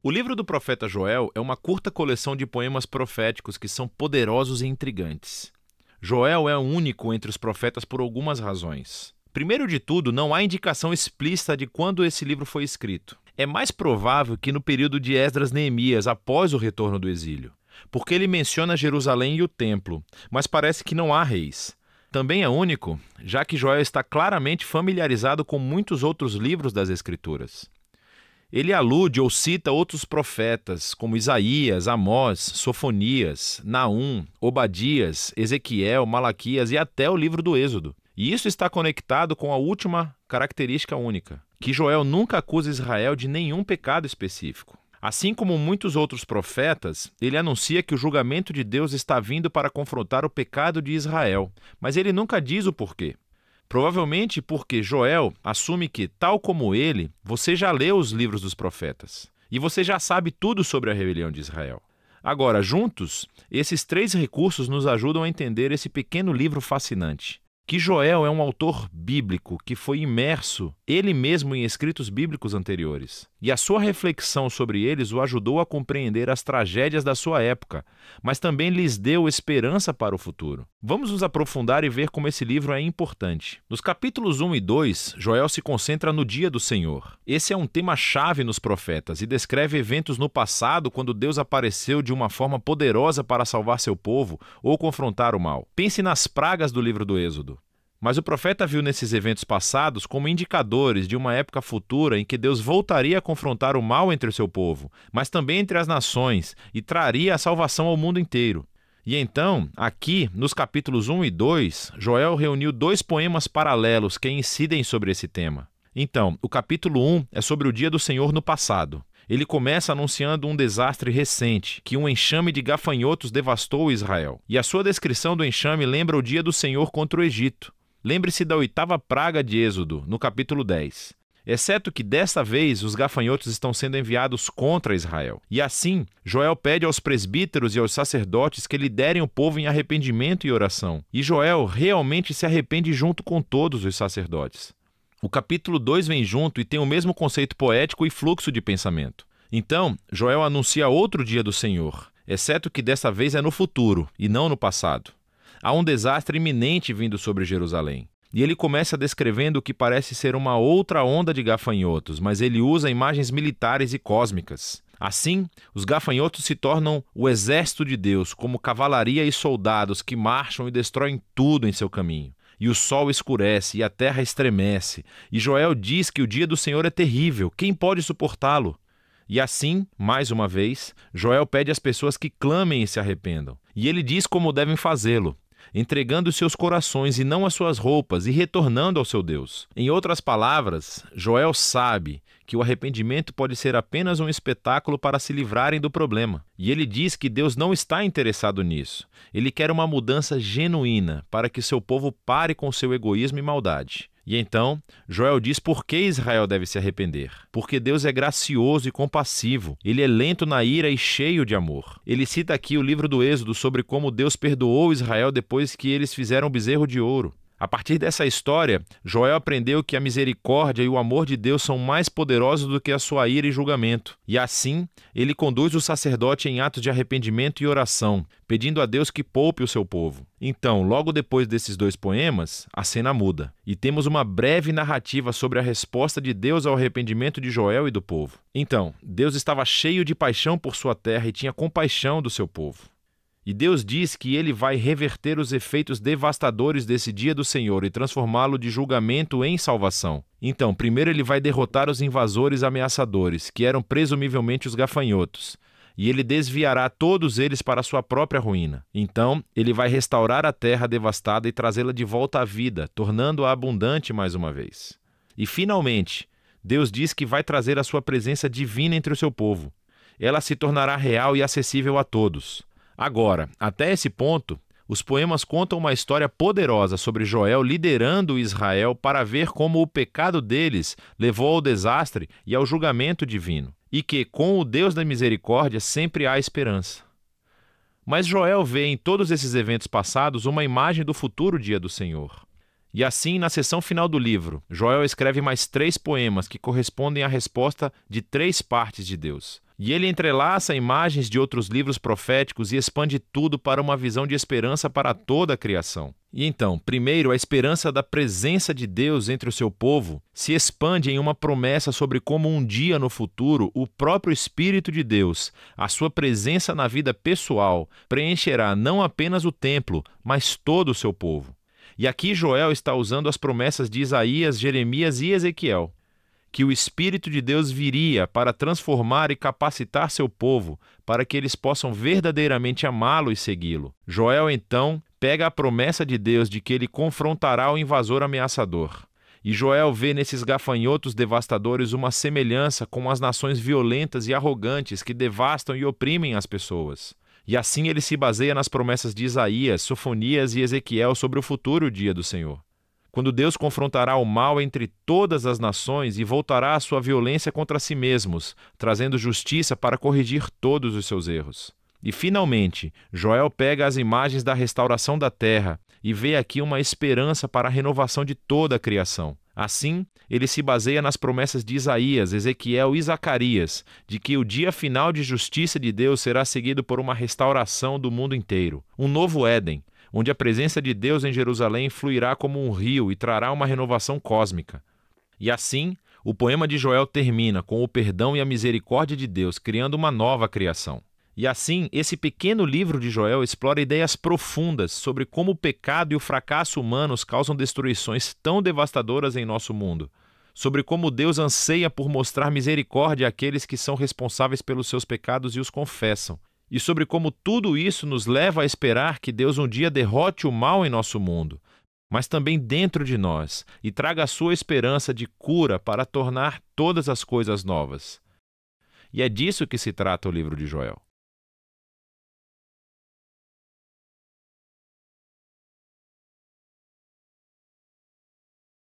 O livro do profeta Joel é uma curta coleção de poemas proféticos que são poderosos e intrigantes. Joel é único entre os profetas por algumas razões. Primeiro de tudo, não há indicação explícita de quando esse livro foi escrito. É mais provável que no período de Esdras-Neemias, após o retorno do exílio, porque ele menciona Jerusalém e o templo, mas parece que não há reis. Também é único, já que Joel está claramente familiarizado com muitos outros livros das Escrituras. Ele alude ou cita outros profetas, como Isaías, Amós, Sofonias, Naum, Obadias, Ezequiel, Malaquias e até o livro do Êxodo. E isso está conectado com a última característica única, que Joel nunca acusa Israel de nenhum pecado específico. Assim como muitos outros profetas, ele anuncia que o julgamento de Deus está vindo para confrontar o pecado de Israel, mas ele nunca diz o porquê. Provavelmente porque Joel assume que, tal como ele, você já leu os livros dos profetas e você já sabe tudo sobre a rebelião de Israel. Agora, juntos, esses três recursos nos ajudam a entender esse pequeno livro fascinante. Que Joel é um autor bíblico que foi imerso ele mesmo em escritos bíblicos anteriores. E a sua reflexão sobre eles o ajudou a compreender as tragédias da sua época, mas também lhes deu esperança para o futuro. Vamos nos aprofundar e ver como esse livro é importante. Nos capítulos 1 e 2, Joel se concentra no dia do Senhor. Esse é um tema-chave nos profetas e descreve eventos no passado quando Deus apareceu de uma forma poderosa para salvar seu povo ou confrontar o mal. Pense nas pragas do livro do Êxodo. Mas o profeta viu nesses eventos passados como indicadores de uma época futura em que Deus voltaria a confrontar o mal entre o seu povo, mas também entre as nações, e traria a salvação ao mundo inteiro. E então, aqui, nos capítulos 1 e 2, Joel reuniu dois poemas paralelos que incidem sobre esse tema. Então, o capítulo 1 é sobre o dia do Senhor no passado. Ele começa anunciando um desastre recente, que um enxame de gafanhotos devastou Israel. E a sua descrição do enxame lembra o dia do Senhor contra o Egito. Lembre-se da 8ª praga de Êxodo, no capítulo 10. Exceto que desta vez os gafanhotos estão sendo enviados contra Israel. E assim, Joel pede aos presbíteros e aos sacerdotes que liderem o povo em arrependimento e oração. E Joel realmente se arrepende junto com todos os sacerdotes. O capítulo 2 vem junto e tem o mesmo conceito poético e fluxo de pensamento. Então, Joel anuncia outro dia do Senhor, exceto que desta vez é no futuro e não no passado. Há um desastre iminente vindo sobre Jerusalém. E ele começa descrevendo o que parece ser uma outra onda de gafanhotos, mas ele usa imagens militares e cósmicas. Assim, os gafanhotos se tornam o exército de Deus, como cavalaria e soldados que marcham e destroem tudo em seu caminho. E o sol escurece e a terra estremece. E Joel diz que o dia do Senhor é terrível. Quem pode suportá-lo? E assim, mais uma vez, Joel pede às pessoas que clamem e se arrependam. E ele diz como devem fazê-lo, entregando seus corações e não as suas roupas e retornando ao seu Deus. Em outras palavras, Joel sabe que o arrependimento pode ser apenas um espetáculo para se livrarem do problema. E ele diz que Deus não está interessado nisso. Ele quer uma mudança genuína para que seu povo pare com seu egoísmo e maldade. E então, Joel diz por que Israel deve se arrepender. Porque Deus é gracioso e compassivo. Ele é lento na ira e cheio de amor. Ele cita aqui o livro do Êxodo sobre como Deus perdoou Israel depois que eles fizeram o bezerro de ouro. A partir dessa história, Joel aprendeu que a misericórdia e o amor de Deus são mais poderosos do que a sua ira e julgamento. E assim, ele conduz o sacerdote em atos de arrependimento e oração, pedindo a Deus que poupe o seu povo. Então, logo depois desses dois poemas, a cena muda. E temos uma breve narrativa sobre a resposta de Deus ao arrependimento de Joel e do povo. Então, Deus estava cheio de paixão por sua terra e tinha compaixão do seu povo. E Deus diz que ele vai reverter os efeitos devastadores desse dia do Senhor e transformá-lo de julgamento em salvação. Então, primeiro ele vai derrotar os invasores ameaçadores, que eram presumivelmente os gafanhotos, e ele desviará todos eles para a sua própria ruína. Então, ele vai restaurar a terra devastada e trazê-la de volta à vida, tornando-a abundante mais uma vez. E, finalmente, Deus diz que vai trazer a sua presença divina entre o seu povo. Ela se tornará real e acessível a todos. Agora, até esse ponto, os poemas contam uma história poderosa sobre Joel liderando Israel para ver como o pecado deles levou ao desastre e ao julgamento divino, e que, com o Deus da misericórdia, sempre há esperança. Mas Joel vê em todos esses eventos passados uma imagem do futuro dia do Senhor. E assim, na seção final do livro, Joel escreve mais 3 poemas que correspondem à resposta de 3 partes de Deus. E ele entrelaça imagens de outros livros proféticos e expande tudo para uma visão de esperança para toda a criação. E então, primeiro, a esperança da presença de Deus entre o seu povo se expande em uma promessa sobre como um dia no futuro o próprio Espírito de Deus, a sua presença na vida pessoal, preencherá não apenas o templo, mas todo o seu povo. E aqui Joel está usando as promessas de Isaías, Jeremias e Ezequiel, que o Espírito de Deus viria para transformar e capacitar seu povo, para que eles possam verdadeiramente amá-lo e segui-lo. Joel, então, pega a promessa de Deus de que ele confrontará o invasor ameaçador. E Joel vê nesses gafanhotos devastadores uma semelhança com as nações violentas e arrogantes que devastam e oprimem as pessoas. E assim ele se baseia nas promessas de Isaías, Sofonias e Ezequiel sobre o futuro dia do Senhor, quando Deus confrontará o mal entre todas as nações e voltará a sua violência contra si mesmos, trazendo justiça para corrigir todos os seus erros. E, finalmente, Joel pega as imagens da restauração da terra e vê aqui uma esperança para a renovação de toda a criação. Assim, ele se baseia nas promessas de Isaías, Ezequiel e Zacarias, de que o dia final de justiça de Deus será seguido por uma restauração do mundo inteiro, um novo Éden, onde a presença de Deus em Jerusalém fluirá como um rio e trará uma renovação cósmica. E assim, o poema de Joel termina com o perdão e a misericórdia de Deus, criando uma nova criação. E assim, esse pequeno livro de Joel explora ideias profundas sobre como o pecado e o fracasso humanos causam destruições tão devastadoras em nosso mundo, sobre como Deus anseia por mostrar misericórdia àqueles que são responsáveis pelos seus pecados e os confessam, e sobre como tudo isso nos leva a esperar que Deus um dia derrote o mal em nosso mundo, mas também dentro de nós, e traga a sua esperança de cura para tornar todas as coisas novas. E é disso que se trata o livro de Joel.